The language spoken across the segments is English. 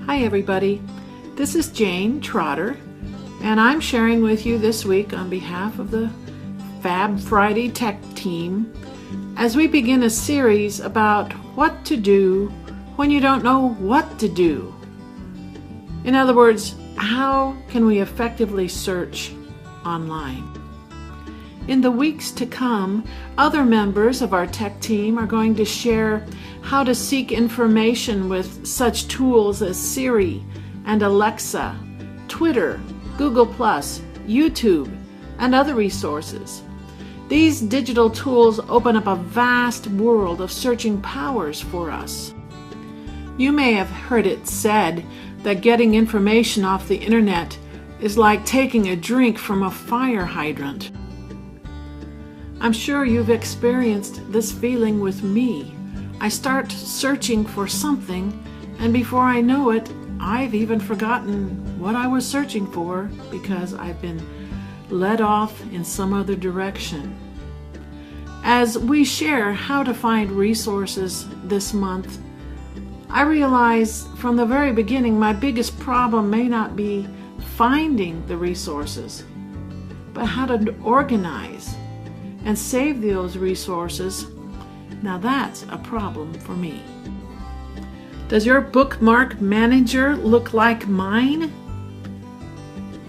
Hi everybody, this is Jane Trotter, and I'm sharing with you this week on behalf of the Fab Friday Tech team as we begin a series about what to do when you don't know what to do. In other words, how can we effectively search online? In the weeks to come, other members of our tech team are going to share how to seek information with such tools as Siri and Alexa, Twitter, Google+, YouTube, and other resources. These digital tools open up a vast world of searching powers for us. You may have heard it said that getting information off the internet is like taking a drink from a fire hydrant. I'm sure you've experienced this feeling with me. I start searching for something, and before I know it, I've even forgotten what I was searching for because I've been led off in some other direction. As we share how to find resources this month, I realize from the very beginning my biggest problem may not be finding the resources, but how to organize and save those resources. Now that's a problem for me. Does your bookmark manager look like mine?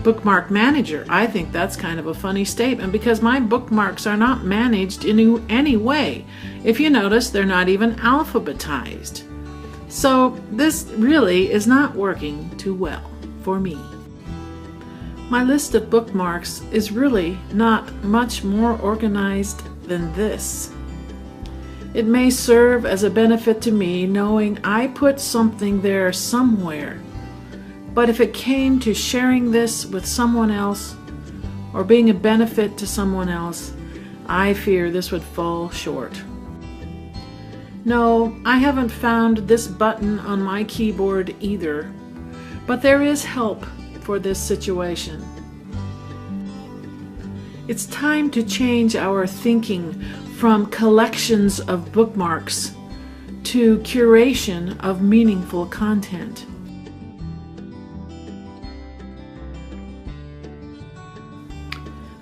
Bookmark manager, I think that's kind of a funny statement because my bookmarks are not managed in any way. If you notice, they're not even alphabetized. So this really is not working too well for me. My list of bookmarks is really not much more organized than this. It may serve as a benefit to me knowing I put something there somewhere, but if it came to sharing this with someone else or being a benefit to someone else, I fear this would fall short. No, I haven't found this button on my keyboard either, but there is help for this situation. It's time to change our thinking from collections of bookmarks to curation of meaningful content.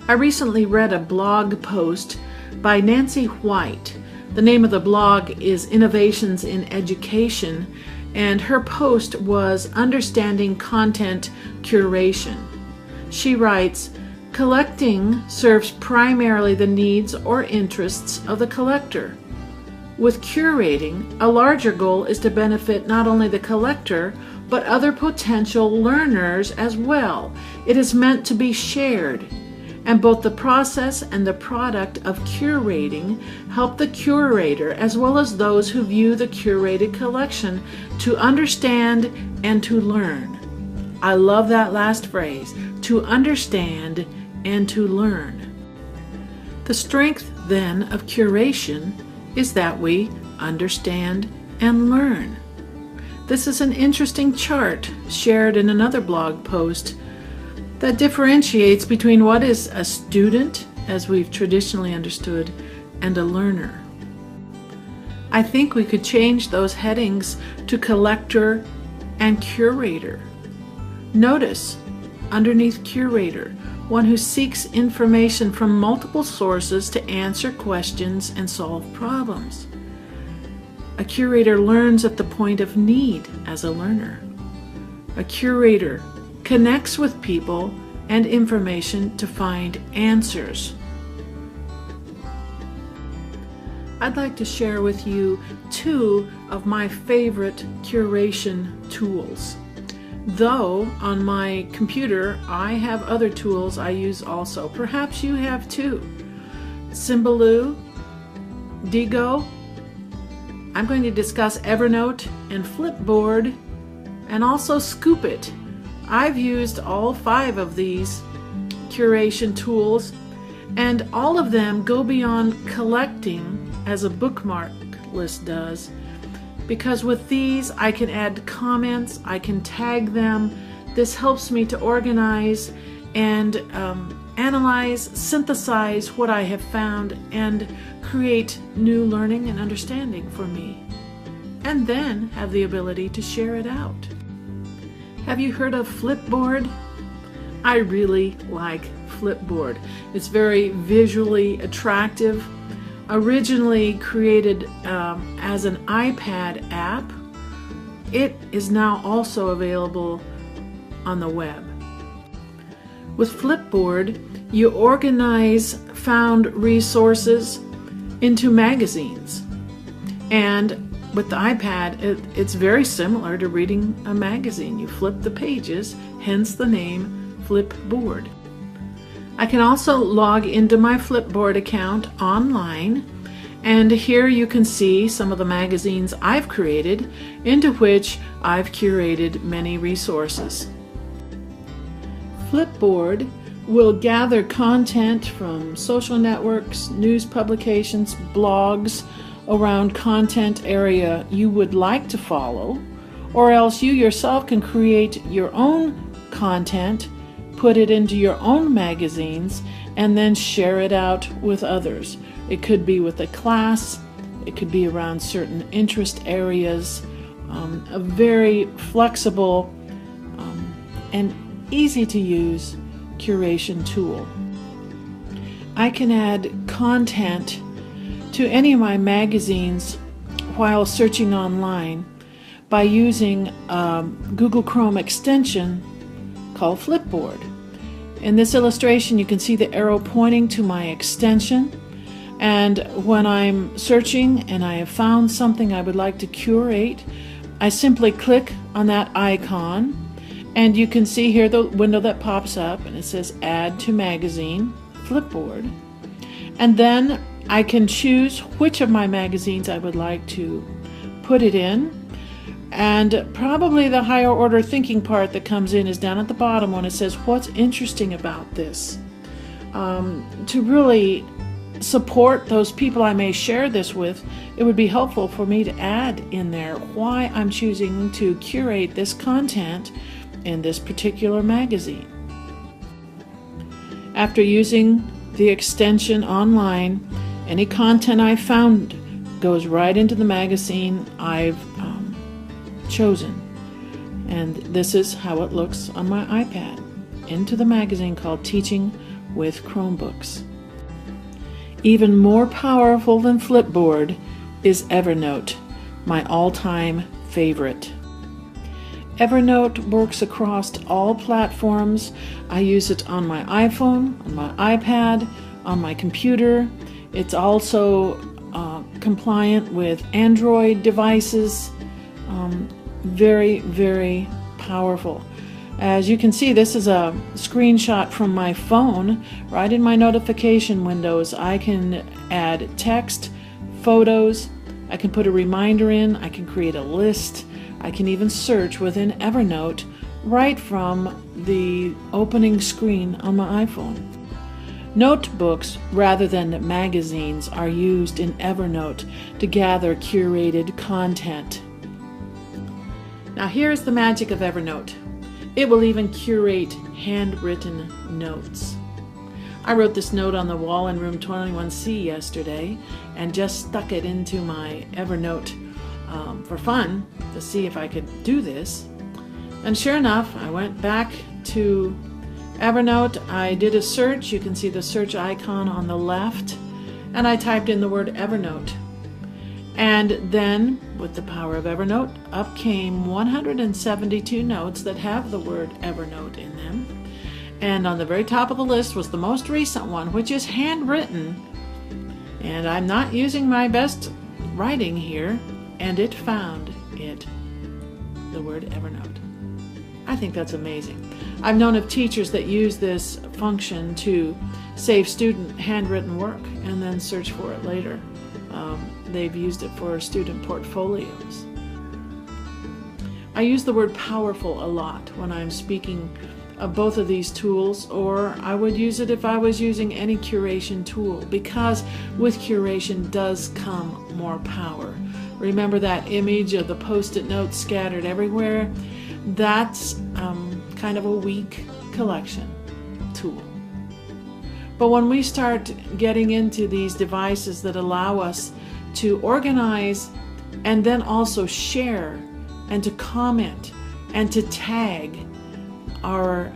I recently read a blog post by Nancy White. The name of the blog is Innovations in Education, and her post was Understanding Content Curation. She writes, "Collecting serves primarily the needs or interests of the collector. With curating, a larger goal is to benefit not only the collector, but other potential learners as well. It is meant to be shared, and both the process and the product of curating help the curator as well as those who view the curated collection to understand and to learn." I love that last phrase, to understand and to learn. The strength then of curation is that we understand and learn. This is an interesting chart shared in another blog post that differentiates between what is a student, as we've traditionally understood, and a learner. I think we could change those headings to collector and curator. Notice, underneath curator, one who seeks information from multiple sources to answer questions and solve problems. A curator learns at the point of need as a learner. A curator connects with people and information to find answers. I'd like to share with you two of my favorite curation tools. Though on my computer I have other tools I use also. Perhaps you have too. Symbaloo, Digo. I'm going to discuss Evernote and Flipboard and also Scoopit. I've used all 5 of these curation tools, and all of them go beyond collecting as a bookmark list does, because with these I can add comments, I can tag them. This helps me to organize and analyze, synthesize what I have found, and create new learning and understanding for me, and then have the ability to share it out. Have you heard of Flipboard? I really like Flipboard. It's very visually attractive. Originally created as an iPad app, it is now also available on the web. With Flipboard, you organize found resources into magazines. And with the iPad, it's very similar to reading a magazine. You flip the pages, hence the name Flipboard. I can also log into my Flipboard account online, and here you can see some of the magazines I've created, into which I've curated many resources. Flipboard will gather content from social networks, news publications, blogs around content area you would like to follow, or else you yourself can create your own content, put it into your own magazines, and then share it out with others. It could be with a class, it could be around certain interest areas, a very flexible and easy to use curation tool. I can add content to any of my magazines while searching online by using a Google Chrome extension called Flipboard. In this illustration, you can see the arrow pointing to my extension, and when I'm searching and I have found something I would like to curate, I simply click on that icon, and you can see here the window that pops up, and it says Add to Magazine, Flipboard. And then I can choose which of my magazines I would like to put it in. And probably the higher order thinking part that comes in is down at the bottom when it says, what's interesting about this? To really support those people I may share this with, it would be helpful for me to add in there why I'm choosing to curate this content in this particular magazine. After using the extension online, any content I found goes right into the magazine I've chosen. And this is how it looks on my iPad, into the magazine called Teaching with Chromebooks. Even more powerful than Flipboard is Evernote, my all-time favorite. Evernote works across all platforms. I use it on my iPhone, on my iPad, on my computer. It's also compliant with Android devices. Very, very powerful. As you can see, this is a screenshot from my phone. Right in my notification windows, I can add text, photos, I can put a reminder in, I can create a list, I can even search within Evernote right from the opening screen on my iPhone. Notebooks rather than magazines are used in Evernote to gather curated content. Now here's the magic of Evernote. It will even curate handwritten notes. I wrote this note on the wall in room 21C yesterday and just stuck it into my Evernote for fun to see if I could do this. And sure enough, I went back to Evernote, I did a search, you can see the search icon on the left, and I typed in the word Evernote. And then, with the power of Evernote, up came 172 notes that have the word Evernote in them. And on the very top of the list was the most recent one, which is handwritten. And I'm not using my best writing here, and it found the word Evernote. I think that's amazing. I've known of teachers that use this function to save student handwritten work and then search for it later. They've used it for student portfolios. I use the word powerful a lot when I'm speaking of both of these tools, or I would use it if I was using any curation tool, because with curation does come more power. Remember that image of the post-it notes scattered everywhere? That's kind of a weak collection tool. But when we start getting into these devices that allow us to organize and then also share and to comment and to tag our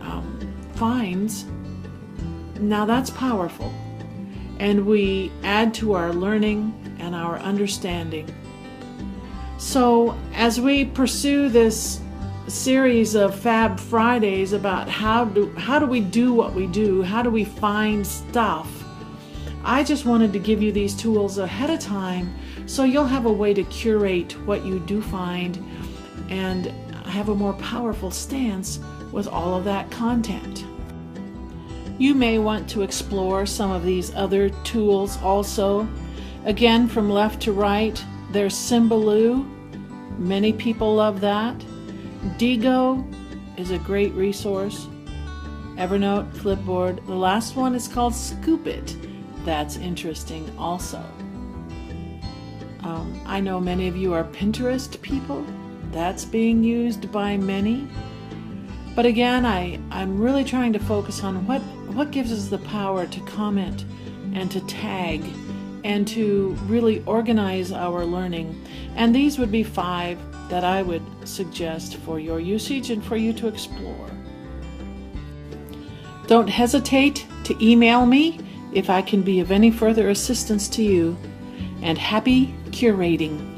finds. Now that's powerful, and we add to our learning and our understanding. So as we pursue this series of Fab Fridays about how do we do what we do, how do we find stuff, I just wanted to give you these tools ahead of time so you'll have a way to curate what you do find and have a more powerful stance with all of that content. You may want to explore some of these other tools also. Again, from left to right, there's Symbaloo. Many people love that. Digo is a great resource. Evernote, Flipboard. The last one is called Scoop It. That's interesting also. I know many of you are Pinterest people. That's being used by many. But again, I'm really trying to focus on what gives us the power to comment and to tag and to really organize our learning. And these would be 5 that I would suggest for your usage and for you to explore. Don't hesitate to email me if I can be of any further assistance to you. And happy curating!